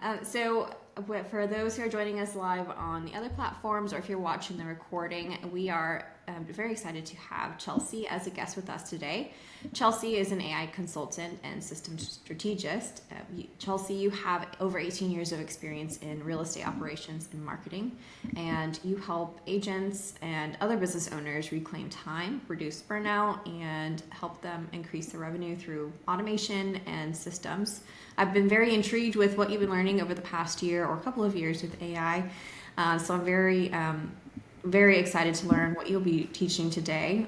For those who are joining us live on the other platforms, or if you're watching the recording, we are very excited to have Chelsea as a guest with us today. Chelsea is an AI consultant and systems strategist. Chelsea, you have over 18 years of experience in real estate operations and marketing, and you help agents and other business owners reclaim time, reduce burnout, and help them increase their revenue through automation and systems. I've been very intrigued with what you've been learning over the past year or a couple of years with AI. So I'm very excited to learn what you'll be teaching today.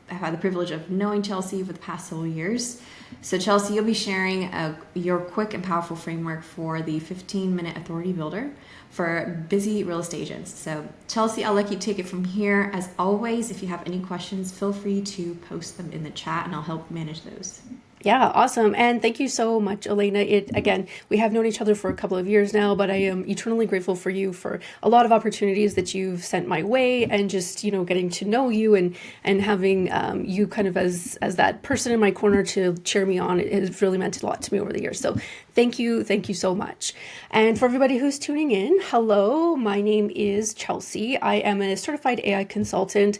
I've had the privilege of knowing Chelsea for the past several years. So Chelsea, you'll be sharing your quick and powerful framework for the 15-minute authority builder for busy real estate agents. So Chelsea, I'll let you take it from here. As always, if you have any questions, feel free to post them in the chat and I'll help manage those. Yeah, awesome. And thank you so much, Elena. Again, we have known each other for a couple of years now, but I am eternally grateful for you for a lot of opportunities that you've sent my way, and just, getting to know you and having you kind of as that person in my corner to cheer me on. It has really meant a lot to me over the years. So thank you so much. And for everybody who's tuning in, hello, my name is Chelsea. I am a certified AI consultant,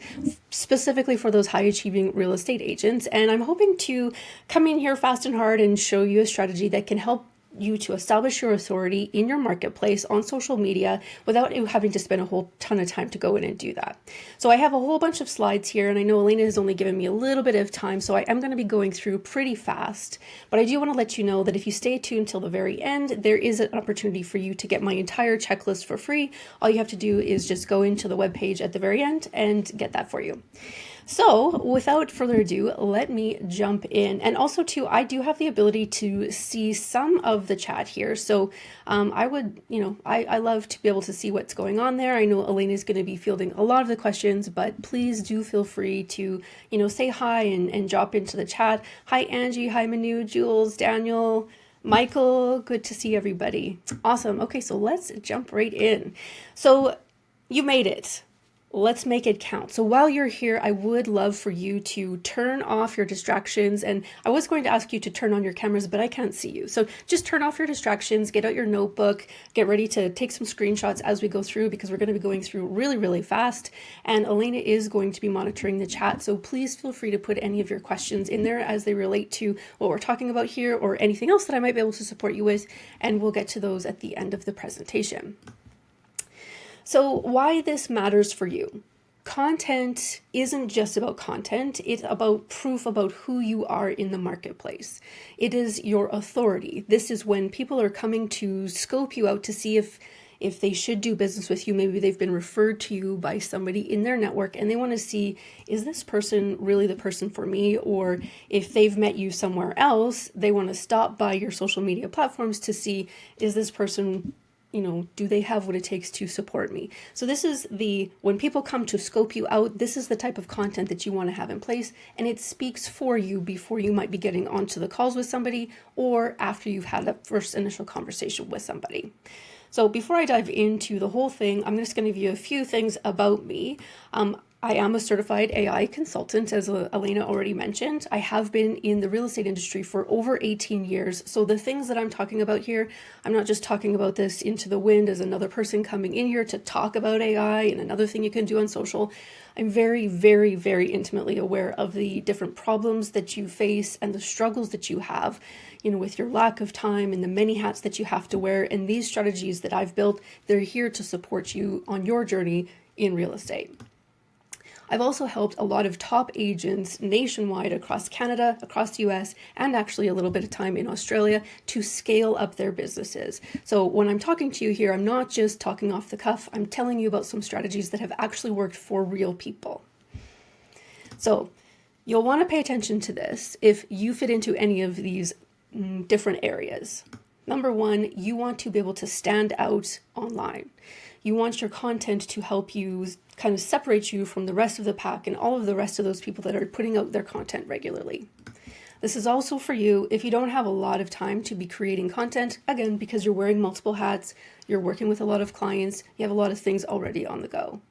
specifically for those high achieving real estate agents. And I'm hoping to come in here fast and hard and show you a strategy that can help you to establish your authority in your marketplace on social media without you having to spend a whole ton of time to go in and do that. So I have a whole bunch of slides here, and I know Elena has only given me a little bit of time, so I am going to be going through pretty fast. But I do want to let you know that if you stay tuned till the very end, there is an opportunity for you to get my entire checklist for free. All you have to do is just go into the webpage at the very end and get that for you. So without further ado, let me jump in. And also too, I do have the ability to see some of the chat here. So I would, I love to be able to see what's going on there. I know Elena is going to be fielding a lot of the questions, but please do feel free to, say hi and drop into the chat. Hi, Angie. Hi, Manu, Jules, Daniel, Michael. Good to see everybody. Awesome. Okay, so let's jump right in. So you made it. Let's make it count. So while you're here, I would love for you to turn off your distractions. And I was going to ask you to turn on your cameras, but I can't see you. So just turn off your distractions, get out your notebook, get ready to take some screenshots as we go through, because we're going to be going through really, really fast. And Elena is going to be monitoring the chat. So please feel free to put any of your questions in there as they relate to what we're talking about here, or anything else that I might be able to support you with. And we'll get to those at the end of the presentation. So why this matters for you. Content isn't just about content. It's about proof about who you are in the marketplace. It is your authority. This is when people are coming to scope you out to see if they should do business with you. Maybe they've been referred to you by somebody in their network and they want to see, is this person really the person for me? Or if they've met you somewhere else, they want to stop by your social media platforms to see, is this person, do they have what it takes to support me? So this is when people come to scope you out, this is the type of content that you want to have in place, and it speaks for you before you might be getting onto the calls with somebody, or after you've had that first initial conversation with somebody. So before I dive into the whole thing, I'm just going to give you a few things about me. I am a certified AI consultant, as Elena already mentioned. I have been in the real estate industry for over 18 years. So the things that I'm talking about here, I'm not just talking about this into the wind as another person coming in here to talk about AI and another thing you can do on social. I'm very, very, very intimately aware of the different problems that you face and the struggles that you have, with your lack of time and the many hats that you have to wear. And these strategies that I've built, they're here to support you on your journey in real estate. I've also helped a lot of top agents nationwide across Canada, across the US, and actually a little bit of time in Australia to scale up their businesses. So when I'm talking to you here, I'm not just talking off the cuff. I'm telling you about some strategies that have actually worked for real people. So you'll want to pay attention to this if you fit into any of these different areas. Number one, you want to be able to stand out online. You want your content to help you kind of separate you from the rest of the pack and all of the rest of those people that are putting out their content regularly. This is also for you if you don't have a lot of time to be creating content, again, because you're wearing multiple hats, you're working with a lot of clients, you have a lot of things already on the go.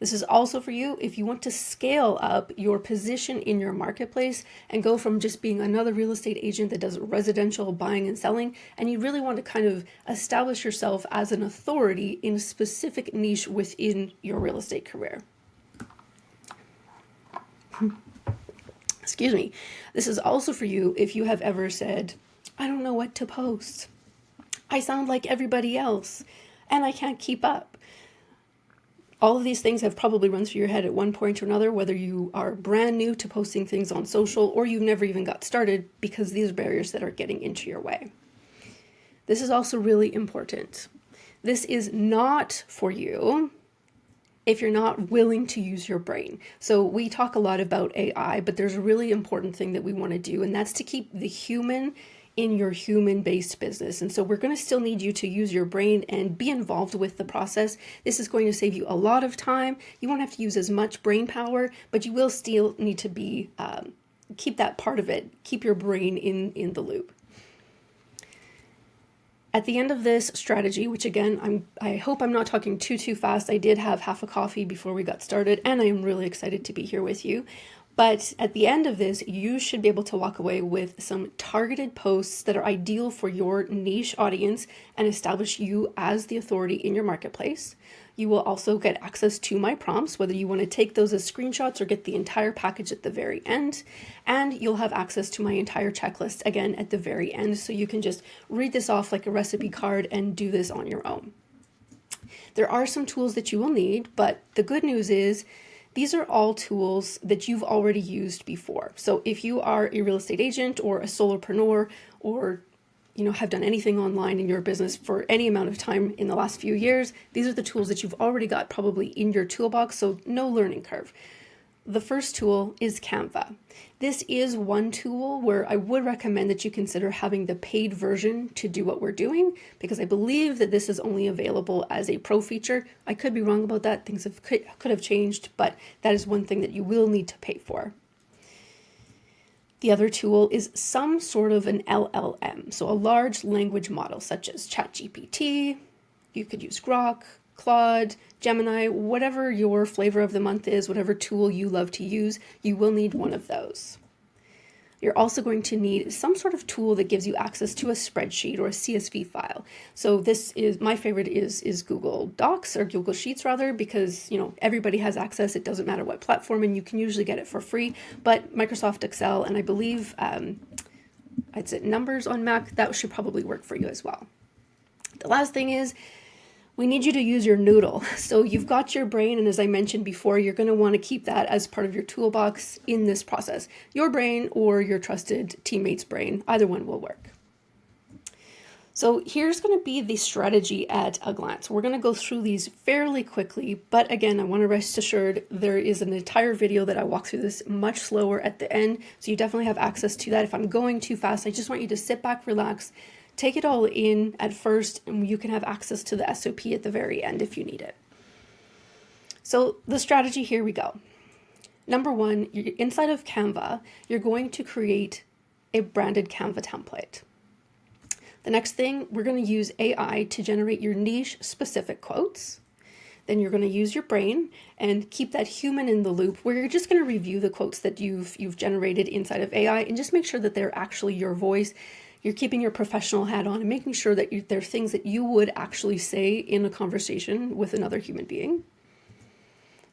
This is also for you if you want to scale up your position in your marketplace and go from just being another real estate agent that does residential buying and selling, and you really want to kind of establish yourself as an authority in a specific niche within your real estate career. Excuse me. This is also for you if you have ever said, I don't know what to post. I sound like everybody else and I can't keep up. All of these things have probably run through your head at one point or another, whether you are brand new to posting things on social or you've never even got started, because these are barriers that are getting into your way. This is also really important. This is not for you if you're not willing to use your brain. So we talk a lot about AI, but there's a really important thing that we want to do, and that's to keep the human in your human-based business. And so we're going to still need you to use your brain and be involved with the process. This is going to save you a lot of time. You won't have to use as much brain power, but you will still need to be keep that part of it, keep your brain in the loop. At the end of this strategy, which again, I hope I'm not talking too fast. I did have half a coffee before we got started, and I am really excited to be here with you. But at the end of this, you should be able to walk away with some targeted posts that are ideal for your niche audience and establish you as the authority in your marketplace. You will also get access to my prompts, whether you want to take those as screenshots or get the entire package at the very end. And you'll have access to my entire checklist again at the very end. So you can just read this off like a recipe card and do this on your own. There are some tools that you will need, but the good news is these are all tools that you've already used before. So if you are a real estate agent or a solopreneur, or have done anything online in your business for any amount of time in the last few years, these are the tools that you've already got probably in your toolbox, so no learning curve. The first tool is Canva. This is one tool where I would recommend that you consider having the paid version to do what we're doing, because I believe that this is only available as a pro feature. I could be wrong about that. Things could have changed, but that is one thing that you will need to pay for. The other tool is some sort of an LLM, so a large language model such as ChatGPT. You could use Grok, Claude, Gemini, whatever your flavor of the month is, whatever tool you love to use, you will need one of those. You're also going to need some sort of tool that gives you access to a spreadsheet or a CSV file. So this is, my favorite is Google Docs, or Google Sheets rather, because everybody has access. It doesn't matter what platform, and you can usually get it for free. But Microsoft Excel, and I believe I'd say Numbers on Mac, that should probably work for you as well. The last thing is, we need you to use your noodle. So you've got your brain, and as I mentioned before, you're going to want to keep that as part of your toolbox in this process. Your brain or your trusted teammate's brain, either one will work. So here's going to be the strategy at a glance. We're going to go through these fairly quickly, but again, I want to rest assured there is an entire video that I walk through this much slower at the end, so you definitely have access to that. If I'm going too fast, I just want you to sit back, relax, take it all in at first, and you can have access to the SOP at the very end if you need it. So the strategy, here we go. Number one, inside of Canva, you're going to create a branded Canva template. The next thing, we're going to use AI to generate your niche specific quotes. Then you're going to use your brain and keep that human in the loop, where you're just going to review the quotes that you've generated inside of AI and just make sure that they're actually your voice. You're keeping your professional hat on and making sure that they're things that you would actually say in a conversation with another human being.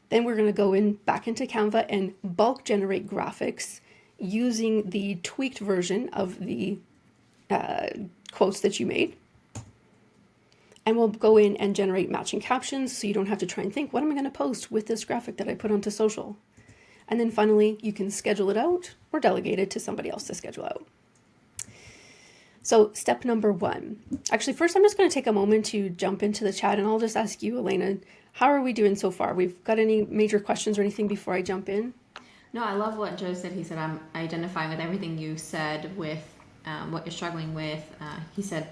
Then we're going to go back into Canva and bulk generate graphics using the tweaked version of the quotes that you made. And we'll go in and generate matching captions, so you don't have to try and think, what am I going to post with this graphic that I put onto social? And then finally, you can schedule it out or delegate it to somebody else to schedule out. So step number one. Actually, first I'm just going to take a moment to jump into the chat, and I'll just ask you, Elena, how are we doing so far? We've got any major questions or anything before I jump in? No, I love what Joe said. He said, I'm identifying with everything you said with what you're struggling with. He said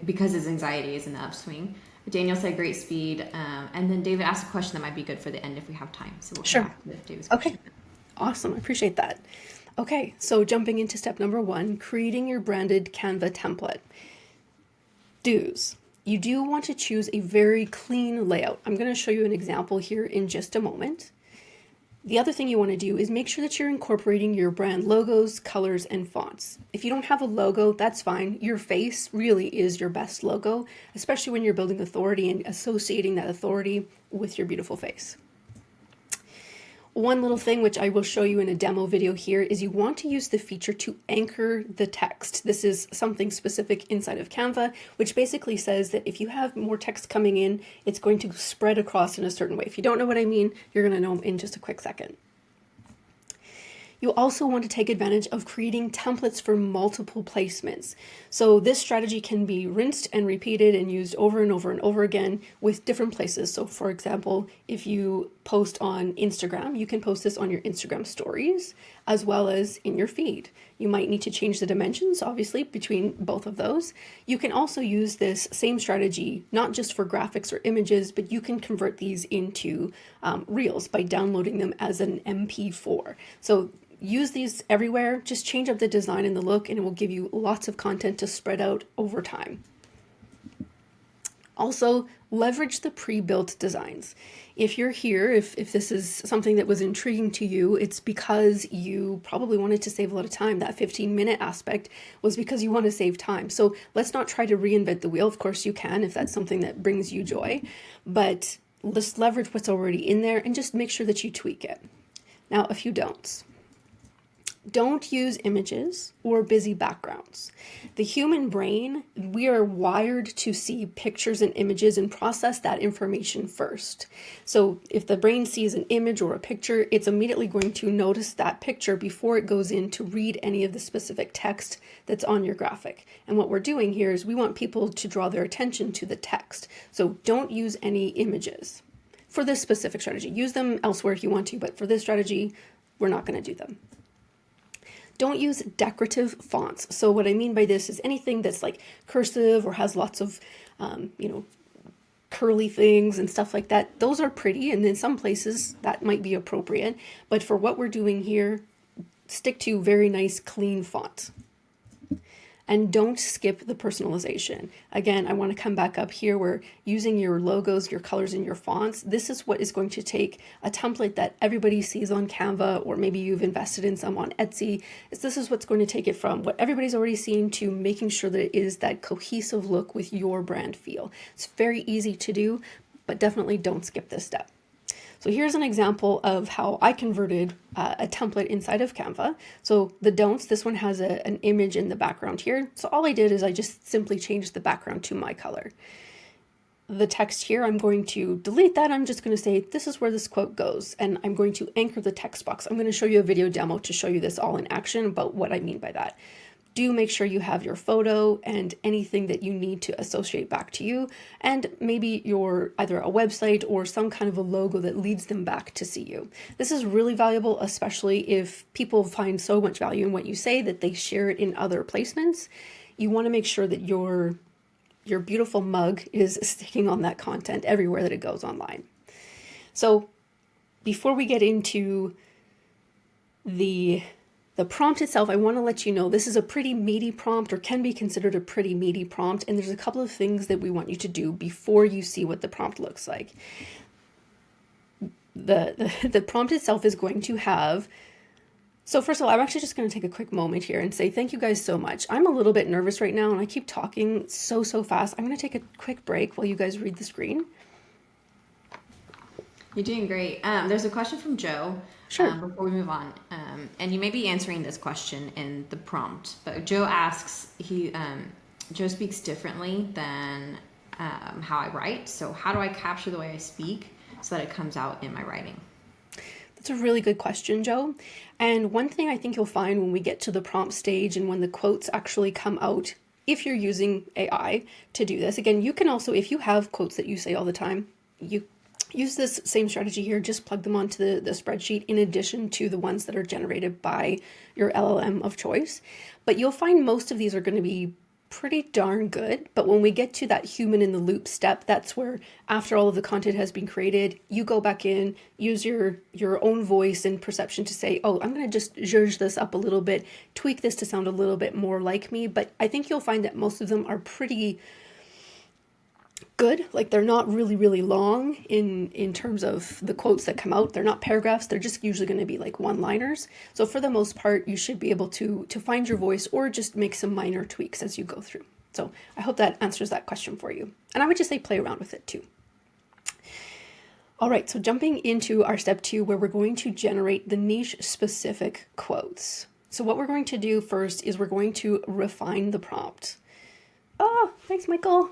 because his anxiety is in the upswing. Daniel said great speed. And then David asked a question that might be good for the end if we have time. So we'll come back to David's question. Okay, awesome. I appreciate that. Okay, so jumping into step number one, creating your branded Canva template. Do's. you do want to choose a very clean layout. I'm going to show you an example here in just a moment. The other thing you want to do is make sure that you're incorporating your brand logos, colors, and fonts. If you don't have a logo, that's fine. Your face really is your best logo, especially when you're building authority and associating that authority with your beautiful face. One little thing which I will show you in a demo video here is you want to use the feature to anchor the text. This is something specific inside of Canva, which basically says that if you have more text coming in, it's going to spread across in a certain way. If you don't know what I mean, you're going to know in just a quick second. You also want to take advantage of creating templates for multiple placements. So this strategy can be rinsed and repeated and used over and over and over again with different places. So for example, if you post on Instagram, you can post this on your Instagram stories as well as in your feed. You might need to change the dimensions, obviously, between both of those. You can also use this same strategy, not just for graphics or images, but you can convert these into Reels by downloading them as an MP4. So use these everywhere, just change up the design and the look, and it will give you lots of content to spread out over time. Also, leverage the pre-built designs. If you're here, if this is something that was intriguing to you, it's because you probably wanted to save a lot of time. That 15-minute aspect was because you want to save time. So let's not try to reinvent the wheel. Of course you can if that's something that brings you joy, but let's leverage what's already in there and just make sure that you tweak it. Now, a few don'ts. Don't use images or busy backgrounds. The human brain, we are wired to see pictures and images and process that information first. So if the brain sees an image or a picture, it's immediately going to notice that picture before it goes in to read any of the specific text that's on your graphic. And what we're doing here is we want people to draw their attention to the text. So don't use any images for this specific strategy. Use them elsewhere if you want to, but for this strategy, we're not going to do them. Don't use decorative fonts. So what I mean by this is anything that's like cursive or has lots of, curly things and stuff like that. Those are pretty, and in some places that might be appropriate. But for what we're doing here, stick to very nice, clean font. And don't skip the personalization. Again, I want to come back up here where using your logos, your colors, and your fonts, this is what is going to take a template that everybody sees on Canva, or maybe you've invested in some on Etsy. This is what's going to take it from what everybody's already seen to making sure that it is that cohesive look with your brand feel. It's very easy to do, but definitely don't skip this step. So here's an example of how I converted a template inside of Canva. So the don'ts, this one has an image in the background here. So all I did is I just simply changed the background to my color. The text here, I'm going to delete that. I'm just going to say, this is where this quote goes. And I'm going to anchor the text box. I'm going to show you a video demo to show you this all in action about what I mean by that. Do make sure you have your photo and anything that you need to associate back to you, and maybe your either a website or some kind of a logo that leads them back to see you. This is really valuable, especially if people find so much value in what you say that they share it in other placements. You want to make sure that your beautiful mug is sticking on that content everywhere that it goes online. So before we get into the prompt itself, I want to let you know this is a pretty meaty prompt, or can be considered a pretty meaty prompt, and there's a couple of things that we want you to do before you see what the prompt looks like. The prompt itself is going to have, so first of all, I'm actually just going to take a quick moment here and say thank you guys so much. I'm a little bit nervous right now and I keep talking so fast. I'm going to take a quick break while you guys read the screen. You're doing great. There's a question from Joe. Sure. Before we move on, and you may be answering this question in the prompt, but Joe asks, Joe speaks differently than how I write. So how do I capture the way I speak so that it comes out in my writing? That's a really good question, Joe. And one thing I think you'll find when we get to the prompt stage and when the quotes actually come out, if you're using AI to do this, again, you can also, if you have quotes that you say all the time, you use this same strategy here, just plug them onto the spreadsheet in addition to the ones that are generated by your LLM of choice. But you'll find most of these are going to be pretty darn good. But when we get to that human in the loop step, that's where after all of the content has been created, you go back in, use your own voice and perception to say, oh, I'm going to just zhuzh this up a little bit, tweak this to sound a little bit more like me. But I think you'll find that most of them are pretty good. Like they're not really, really long in terms of the quotes that come out. They're not paragraphs. They're just usually going to be like one-liners. So for the most part, you should be able to find your voice or just make some minor tweaks as you go through. So I hope that answers that question for you. And I would just say play around with it too. All right, so jumping into our step 2, where we're going to generate the niche specific quotes. So what we're going to do first is we're going to refine the prompt. Oh, thanks, Michael.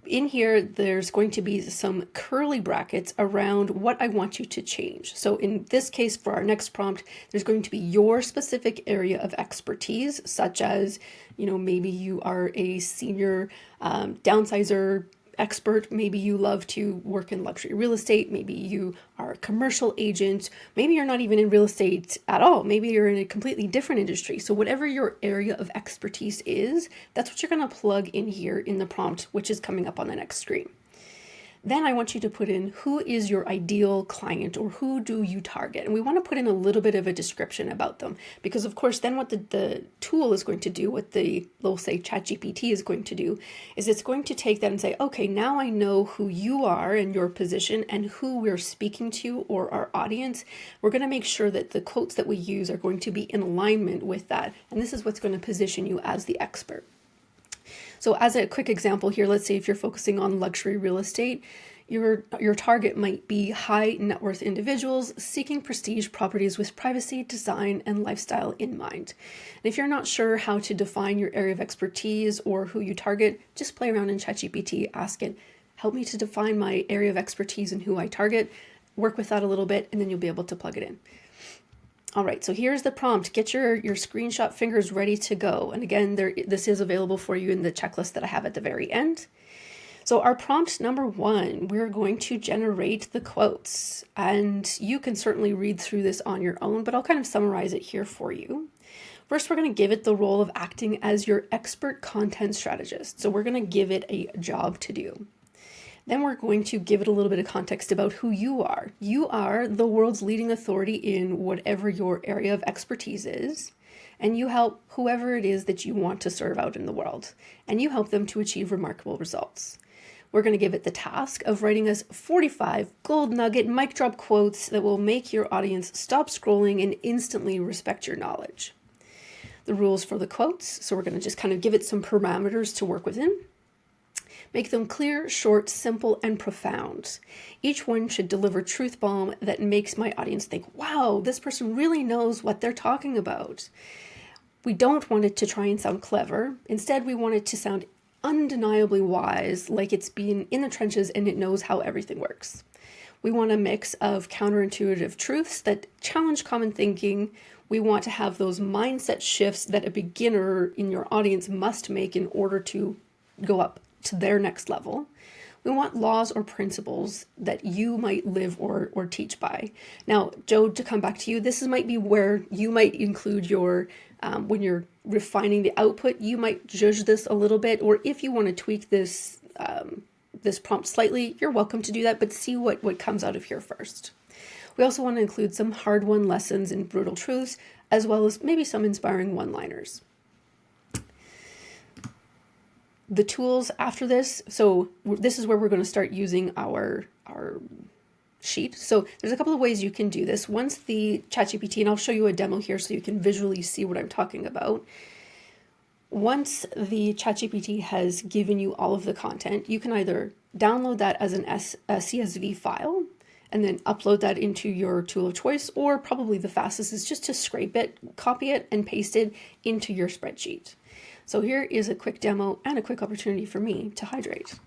In here, there's going to be some curly brackets around what I want you to change. So in this case, for our next prompt, there's going to be your specific area of expertise, such as, maybe you are a senior downsizer expert. Maybe you love to work in luxury real estate. Maybe you are a commercial agent. Maybe you're not even in real estate at all. Maybe you're in a completely different industry. So whatever your area of expertise is, that's what you're going to plug in here in the prompt, which is coming up on the next screen. Then I want you to put in who is your ideal client, or who do you target? And we want to put in a little bit of a description about them, because of course then what the tool is going to do, what we'll say ChatGPT is going to do, is it's going to take that and say, okay, now I know who you are and your position and who we're speaking to, or our audience. We're going to make sure that the quotes that we use are going to be in alignment with that. And this is what's going to position you as the expert. So as a quick example here, let's say if you're focusing on luxury real estate, your target might be high net worth individuals seeking prestige properties with privacy, design, and lifestyle in mind. And if you're not sure how to define your area of expertise or who you target, just play around in ChatGPT, ask it, help me to define my area of expertise and who I target, work with that a little bit, and then you'll be able to plug it in. All right, so here's the prompt. Get your screenshot fingers ready to go. And again, this is available for you in the checklist that I have at the very end. So our prompt number 1, we're going to generate the quotes. And you can certainly read through this on your own, but I'll kind of summarize it here for you. First, we're going to give it the role of acting as your expert content strategist. So we're going to give it a job to do. Then we're going to give it a little bit of context about who you are. You are the world's leading authority in whatever your area of expertise is, and you help whoever it is that you want to serve out in the world, and you help them to achieve remarkable results. We're going to give it the task of writing us 45 gold nugget mic drop quotes that will make your audience stop scrolling and instantly respect your knowledge. The rules for the quotes, so we're going to just kind of give it some parameters to work within. Make them clear, short, simple, and profound. Each one should deliver truth bomb that makes my audience think, wow, this person really knows what they're talking about. We don't want it to try and sound clever. Instead, we want it to sound undeniably wise, like it's been in the trenches and it knows how everything works. We want a mix of counterintuitive truths that challenge common thinking. We want to have those mindset shifts that a beginner in your audience must make in order to go up to their next level. We want laws or principles that you might live or teach by. Now, Joe, to come back to you, this might be where you might include your, when you're refining the output, you might judge this a little bit, or if you want to tweak this, this prompt slightly, you're welcome to do that, but see what comes out of here first. We also want to include some hard-won lessons and brutal truths, as well as maybe some inspiring one-liners. The tools after this, so this is where we're going to start using our sheet. So there's a couple of ways you can do this. Once the ChatGPT, and I'll show you a demo here so you can visually see what I'm talking about. Once the ChatGPT has given you all of the content, you can either download that as a CSV file and then upload that into your tool of choice, or probably the fastest is just to scrape it, copy it, and paste it into your spreadsheet. So here is a quick demo and a quick opportunity for me to hydrate.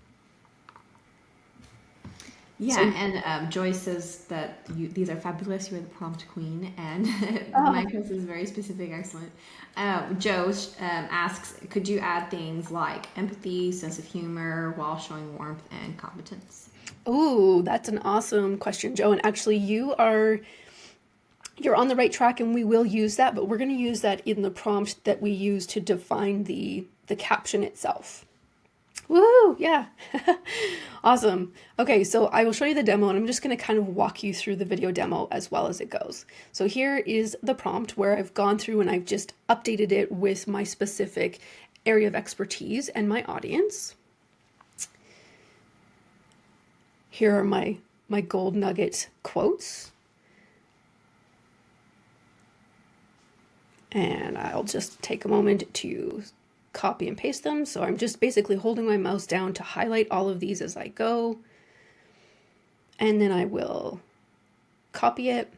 Yeah, and Joy says that these are fabulous. You're the prompt queen, and Michael is very specific, excellent. Joe asks, could you add things like empathy, sense of humor, while showing warmth and competence? Oh, that's an awesome question, Joe. And actually, you're on the right track, and we will use that, but we're going to use that in the prompt that we use to define the caption itself. Woo! Yeah. Awesome. Okay, so I will show you the demo, and I'm just going to kind of walk you through the video demo as well as it goes. So here is the prompt where I've gone through and I've just updated it with my specific area of expertise and my audience. Here are my gold nugget quotes. And I'll just take a moment to copy and paste them. So I'm just basically holding my mouse down to highlight all of these as I go. And then I will copy it,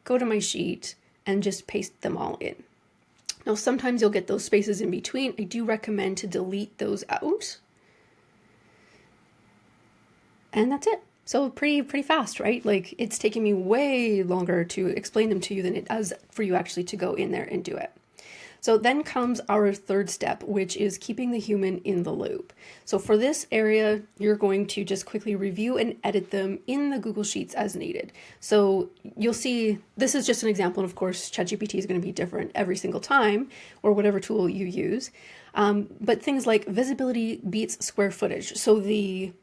go to my sheet, and just paste them all in. Now, sometimes you'll get those spaces in between. I do recommend to delete those out. And that's it. So pretty fast, right? Like, it's taking me way longer to explain them to you than it does for you actually to go in there and do it. So then comes our third step, which is keeping the human in the loop. So for this area, you're going to just quickly review and edit them in the Google Sheets as needed. So you'll see, this is just an example. And of course, ChatGPT is going to be different every single time, or whatever tool you use. But things like visibility beats square footage. So the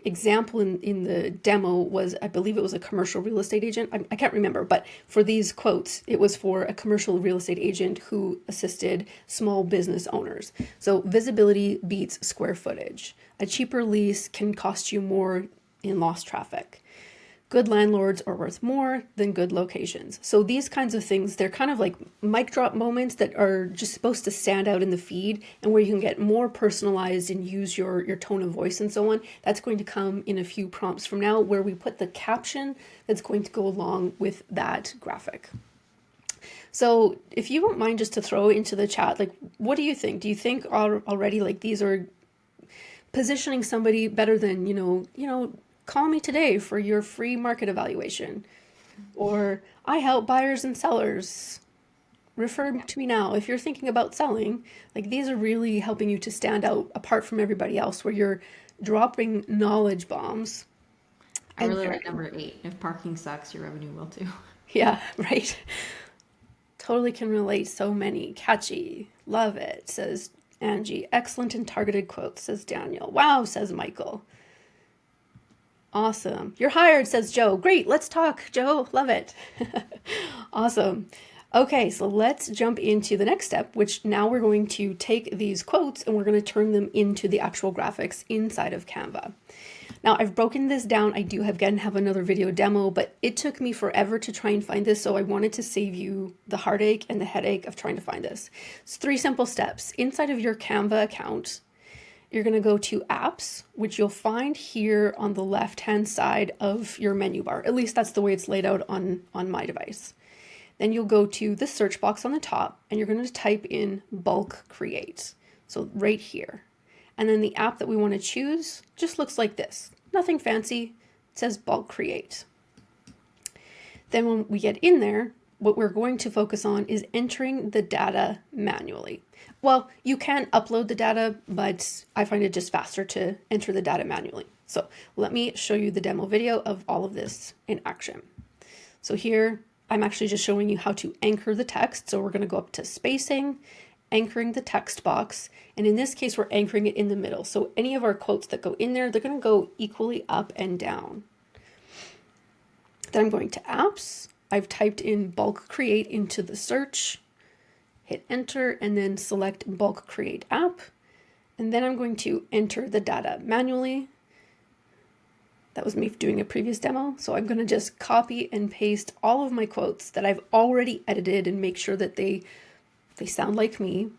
example in the demo was, I believe it was a commercial real estate agent. I can't remember, but for these quotes, it was for a commercial real estate agent who assisted small business owners. So visibility beats square footage. A cheaper lease can cost you more in lost traffic. Good landlords are worth more than good locations. So these kinds of things, they're kind of like mic drop moments that are just supposed to stand out in the feed, and where you can get more personalized and use your tone of voice and so on. That's going to come in a few prompts from now, where we put the caption that's going to go along with that graphic. So if you won't mind just to throw into the chat, like, what do you think? Do you think already like these are positioning somebody better than, call me today for your free market evaluation, or I help buyers and sellers, refer to me now if you're thinking about selling? Like, these are really helping you to stand out apart from everybody else, where you're dropping knowledge bombs. I really like number 8. If parking sucks, your revenue will too. Yeah, right. Totally can relate. So many. Catchy. Love it, says Angie. Excellent and targeted quotes, says Daniel. Wow, says Michael. Awesome. You're hired, says Joe. Great. Let's talk, Joe. Love it. Awesome. Okay, so let's jump into the next step, which now we're going to take these quotes and we're going to turn them into the actual graphics inside of Canva. Now, I've broken this down. I do have another video demo, but it took me forever to try and find this, so I wanted to save you the heartache and the headache of trying to find this. It's 3 simple steps. Inside of your Canva account, you're going to go to apps, which you'll find here on the left-hand side of your menu bar. At least that's the way it's laid out on my device. Then you'll go to the search box on the top and you're going to type in bulk create. So right here. And then the app that we want to choose just looks like this. Nothing fancy. It says bulk create. Then when we get in there, what we're going to focus on is entering the data manually. Well, you can upload the data, but I find it just faster to enter the data manually. So let me show you the demo video of all of this in action. So here, I'm actually just showing you how to anchor the text. So we're going to go up to spacing, anchoring the text box. And in this case, we're anchoring it in the middle. So any of our quotes that go in there, they're going to go equally up and down. Then I'm going to apps. I've typed in bulk create into the search, hit enter, and then select bulk create app. And then I'm going to enter the data manually. That was me doing a previous demo. So I'm going to just copy and paste all of my quotes that I've already edited and make sure that they sound like me.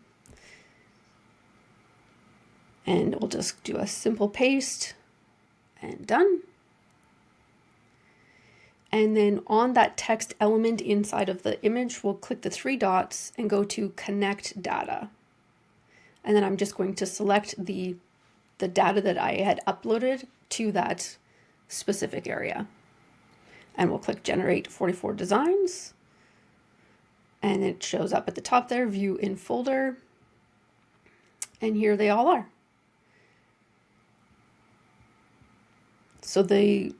And we'll just do a simple paste and done. And then on that text element inside of the image, we'll click the 3 dots and go to connect data. And then I'm just going to select the data that I had uploaded to that specific area. And we'll click generate 44 designs. And it shows up at the top there, view in folder. And here they all are. So the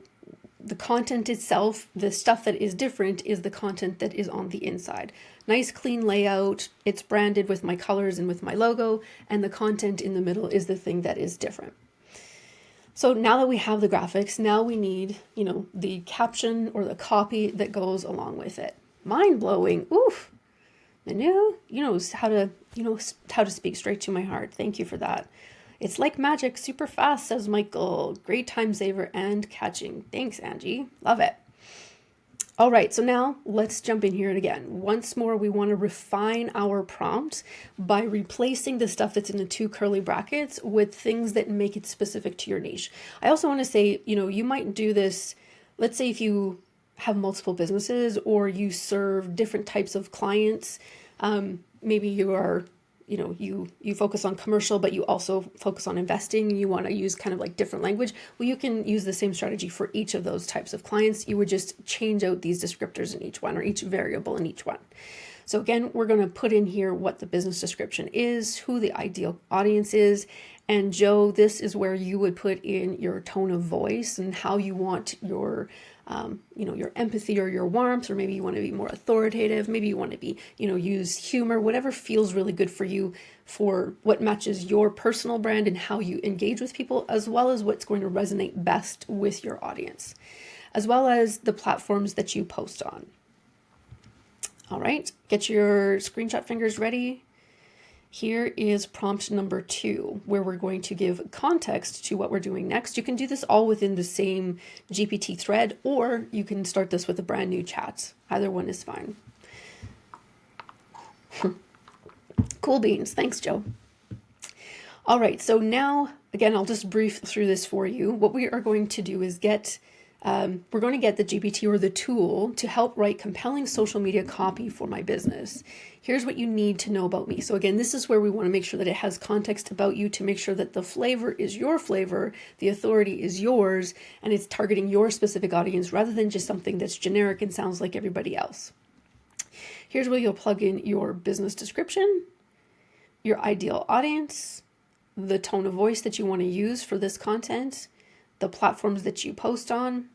content itself, the stuff that is different is the content that is on the inside. Nice clean layout. It's branded with my colors and with my logo, and the content in the middle is the thing that is different. So now that we have the graphics, now we need, the caption or the copy that goes along with it. Mind blowing. Oof. Manu, knows how to speak straight to my heart. Thank you for that. It's like magic, super fast, says Michael. Great time saver and catching. Thanks, Angie. Love it. All right, so now let's jump in here again. Once more, we want to refine our prompt by replacing the stuff that's in the 2 curly brackets with things that make it specific to your niche. I also want to say, you might do this, let's say if you have multiple businesses or you serve different types of clients, maybe you are you focus on commercial, but you also focus on investing. You want to use kind of like different language. Well, you can use the same strategy for each of those types of clients. You would just change out these descriptors in each one or each variable in each one. So again, we're going to put in here what the business description is, who the ideal audience is. And Joe, this is where you would put in your tone of voice and how you want your your empathy or your warmth, or maybe you want to be more authoritative. Maybe you want to be, use humor, whatever feels really good for you, for what matches your personal brand and how you engage with people, as well as what's going to resonate best with your audience, as well as the platforms that you post on. All right, get your screenshot fingers ready. Here is prompt number 2, where we're going to give context to what we're doing next. You can do this all within the same GPT thread, or you can start this with a brand new chat. Either one is fine. Cool beans. Thanks, Joe. All right, so now, again, I'll just brief through this for you. What we are going to do is we're going to get the GPT or the tool to help write compelling social media copy for my business. Here's what you need to know about me. So again, this is where we want to make sure that it has context about you, to make sure that the flavor is your flavor, the authority is yours, and it's targeting your specific audience rather than just something that's generic and sounds like everybody else. Here's where you'll plug in your business description, your ideal audience, the tone of voice that you want to use for this content, the platforms that you post on,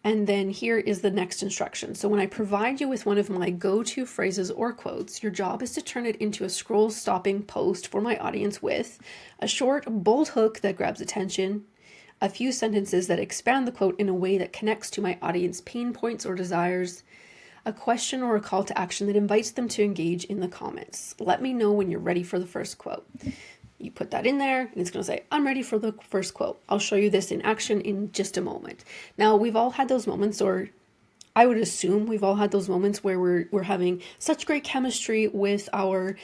and then here is the next instruction. So when I provide you with one of my go-to phrases or quotes, your job is to turn it into a scroll-stopping post for my audience with a short, bold hook that grabs attention, a few sentences that expand the quote in a way that connects to my audience pain points or desires, a question or a call to action that invites them to engage in the comments. Let me know when you're ready for the first quote. You put that in there and it's going to say, I'm ready for the first quote. I'll show you this in action in just a moment. Now, we've all had those moments, or I would assume we've all had those moments where we're having such great chemistry with our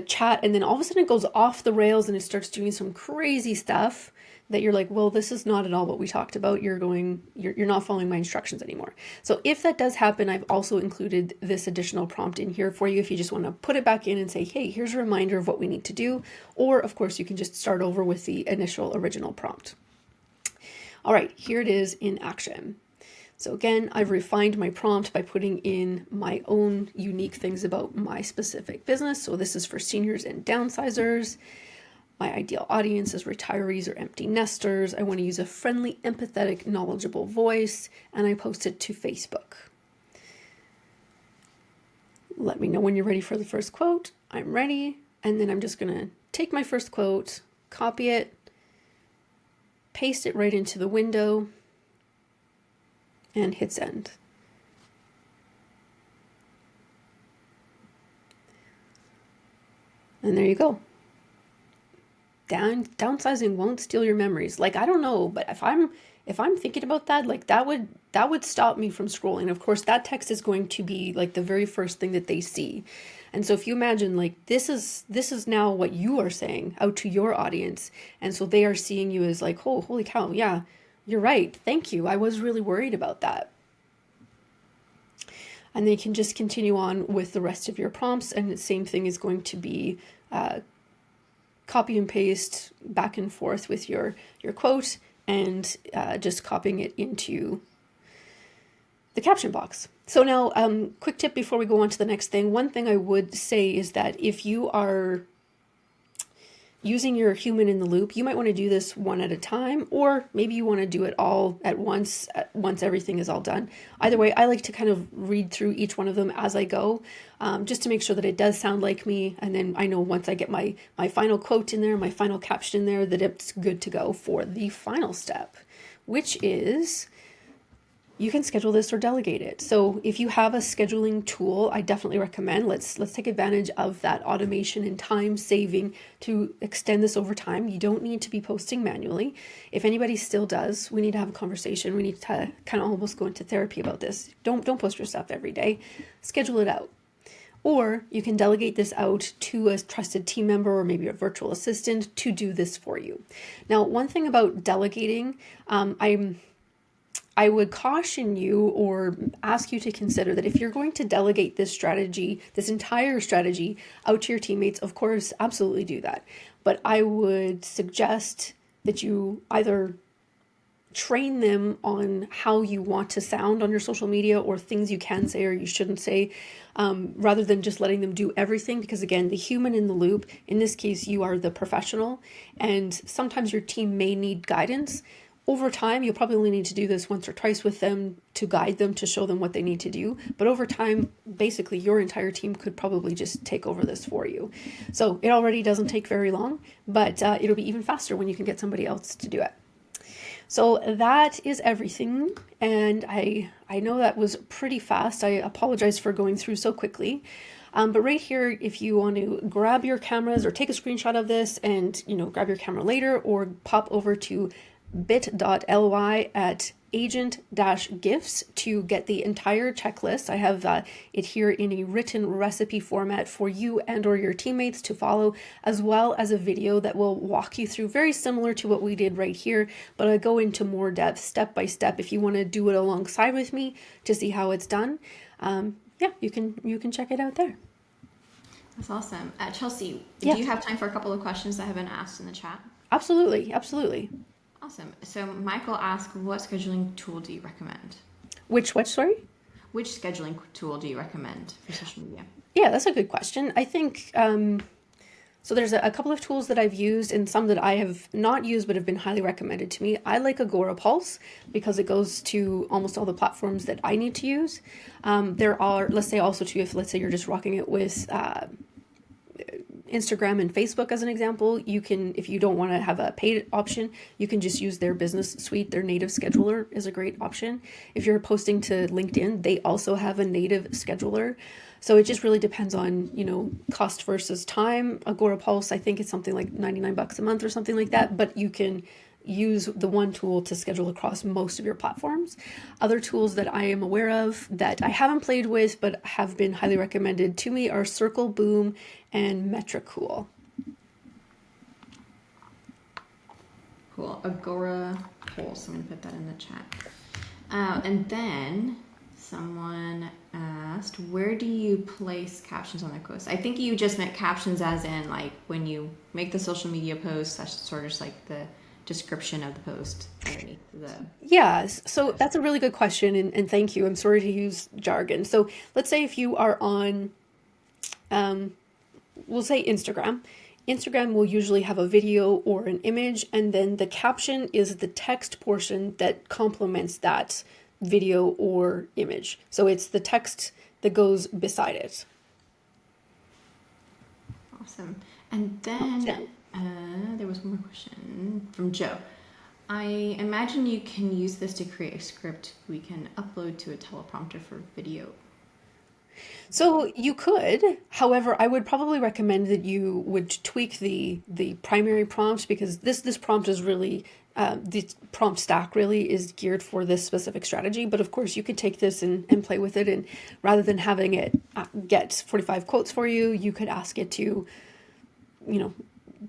chat, and then all of a sudden it goes off the rails and it starts doing some crazy stuff that you're like, well, this is not at all what we talked about. You're not following my instructions anymore. So if that does happen, I've also included this additional prompt in here for you if you just want to put it back in and say, hey, here's a reminder of what we need to do. Or of course, you can just start over with the initial original prompt. All right, here it is in action. So again, I've refined my prompt by putting in my own unique things about my specific business. So this is for seniors and downsizers. My ideal audience is retirees or empty nesters. I want to use a friendly, empathetic, knowledgeable voice, and I post it to Facebook. Let me know when you're ready for the first quote. I'm ready. And then I'm just going to take my first quote, copy it, paste it right into the window, and hit send. And there you go. Downsizing won't steal your memories. Like, I don't know, but if I'm thinking about that, like that would stop me from scrolling. Of course, that text is going to be like the very first thing that they see. And so if you imagine, like, this is now what you are saying out to your audience. And so they are seeing you as like, oh, holy cow. Yeah, you're right. Thank you. I was really worried about that. And they can just continue on with the rest of your prompts. And the same thing is going to be, copy and paste back and forth with your quote, and just copying it into the caption box. So now, quick tip before we go on to the next thing. One thing I would say is that if you are using your human in the loop, you might want to do this one at a time, or maybe you want to do it all at once everything is all done. Either way, I like to kind of read through each one of them as I go, just to make sure that it does sound like me. And then I know once I get my final quote in there, my final caption in there, that it's good to go for the final step, which is You can schedule this or delegate it. So if you have a scheduling tool, I definitely recommend let's take advantage of that automation and time saving to extend this over time. You don't need to be posting manually. If anybody still does, we need to have a conversation. We need to kind of almost go into therapy about this. Don't post your stuff every day. Schedule it out. Or you can delegate this out to a trusted team member or maybe a virtual assistant to do this for you. Now, one thing about delegating, I would caution you or ask you to consider that if you're going to delegate this strategy, this entire strategy out to your teammates, of course, absolutely do that. But I would suggest that you either train them on how you want to sound on your social media or things you can say or you shouldn't say, rather than just letting them do everything. Because again, the human in the loop, in this case, you are the professional, and sometimes your team may need guidance. Over time, you'll probably only need to do this once or twice with them to guide them, to show them what they need to do. But over time, basically, your entire team could probably just take over this for you. So it already doesn't take very long, but it'll be even faster when you can get somebody else to do it. So that is everything. And I know that was pretty fast. I apologize for going through so quickly. But right here, if you want to grab your cameras or take a screenshot of this and, grab your camera later or pop over to bit.ly/agent-gifts to get the entire checklist. I have it here in a written recipe format for you and or your teammates to follow, as well as a video that will walk you through, very similar to what we did right here, but I go into more depth step by step if you want to do it alongside with me to see how it's done. You can check it out there. That's awesome. Chelsea, Yeah. do you have time for a couple of questions that have been asked in the chat? Absolutely. Awesome. So Michael asked, what scheduling tool do you recommend? Which, sorry? Which scheduling tool do you recommend for social media? Yeah, that's a good question. I think, so there's a couple of tools that I've used and some that I have not used but have been highly recommended to me. I like Agora Pulse because it goes to almost all the platforms that I need to use. There are, let's say also too, let's say you're just rocking it with Instagram and Facebook as an example, you can, if you don't want to have a paid option, you can just use their business suite. Their native scheduler is a great option. If you're posting to LinkedIn, they also have a native scheduler. So it just really depends on, cost versus time. Agora Pulse, I think it's something like $99 a month or something like that, but you can use the one tool to schedule across most of your platforms. Other tools that I am aware of that I haven't played with but have been highly recommended to me are Circle, Boom, and Metricool. Cool. Agora Pulse. I'm going to put that in the chat. And then someone asked, where do you place captions on their posts? I think you just meant captions as in like when you make the social media post, that's sort of just like the description of the post underneath the... Yeah, so that's a really good question, and thank you. I'm sorry to use jargon. So let's say if you are on, we'll say Instagram. Instagram will usually have a video or an image, and then the caption is the text portion that complements that video or image. So it's the text that goes beside it. Awesome. And then there was one more question from Joe. I imagine you can use this to create a script we can upload to a teleprompter for video. So you could, however, I would probably recommend that you would tweak the primary prompt, because this prompt is really, the prompt stack really is geared for this specific strategy. But of course you could take this and play with it, and rather than having it get 45 quotes for you, you could ask it to,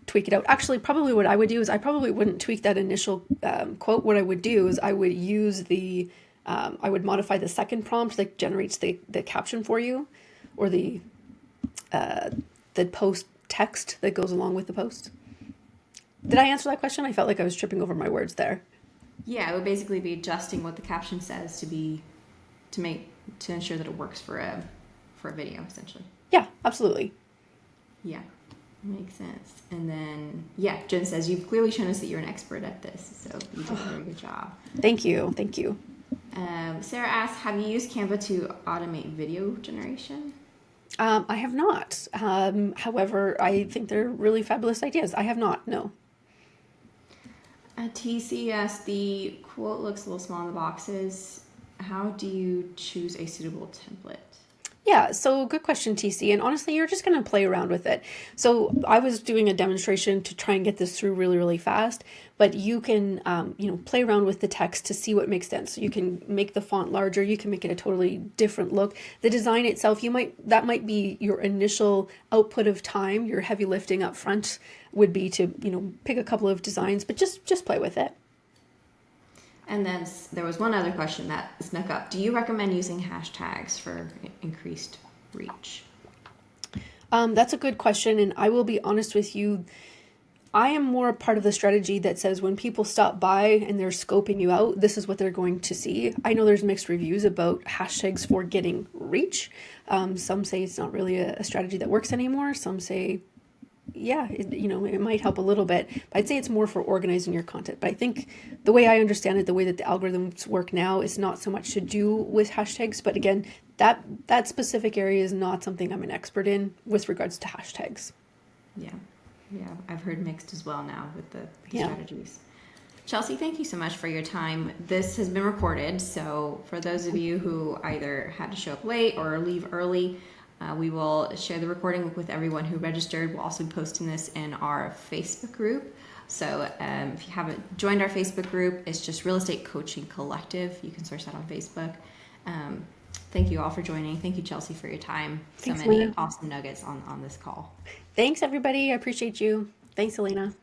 tweak it out. Actually, probably what I would do is I probably wouldn't tweak that initial quote. What I would do is I would use I would modify the second prompt that generates the caption for you, or the post text that goes along with the post. Did I answer that question? I felt like I was tripping over my words there. Yeah, it would basically be adjusting what the caption says to ensure that it works for a video, essentially. Yeah, absolutely. Yeah, makes sense. And then, yeah, Jen says, you've clearly shown us that you're an expert at this, so you did a very good job. Thank you. Sarah asks, have you used Canva to automate video generation? I have not. However, I think they're really fabulous ideas. I have not, no. TCS, the quote looks a little small in the boxes. How do you choose a suitable template? Yeah, so good question, TC. And honestly, you're just going to play around with it. So I was doing a demonstration to try and get this through really, really fast, but you can, play around with the text to see what makes sense. So you can make the font larger. You can make it a totally different look. The design itself, that might be your initial output of time. Your heavy lifting up front would be to, pick a couple of designs, but just play with it. And then there was one other question that snuck up. Do you recommend using hashtags for increased reach? That's a good question, and I will be honest with you. I am more a part of the strategy that says when people stop by and they're scoping you out, this is what they're going to see. I know there's mixed reviews about hashtags for getting reach. Some say it's not really a strategy that works anymore. Some say, yeah, it might help a little bit, but I'd say it's more for organizing your content. But I think the way I understand it, the way that the algorithms work now is not so much to do with hashtags, but again, that specific area is not something I'm an expert in with regards to hashtags. Yeah. I've heard mixed as well now with the Yeah. strategies. Chelsea, thank you so much for your time. This has been recorded, so for those of you who either had to show up late or leave early, we will share the recording with everyone who registered. We'll also be posting this in our Facebook group. So if you haven't joined our Facebook group, it's just Real Estate Coaching Collective. You can search that on Facebook. Thank you all for joining. Thank you, Chelsea, for your time. Thanks, So many Elena. awesome nuggets on this call. Thanks, everybody. I appreciate you. Thanks, Elena.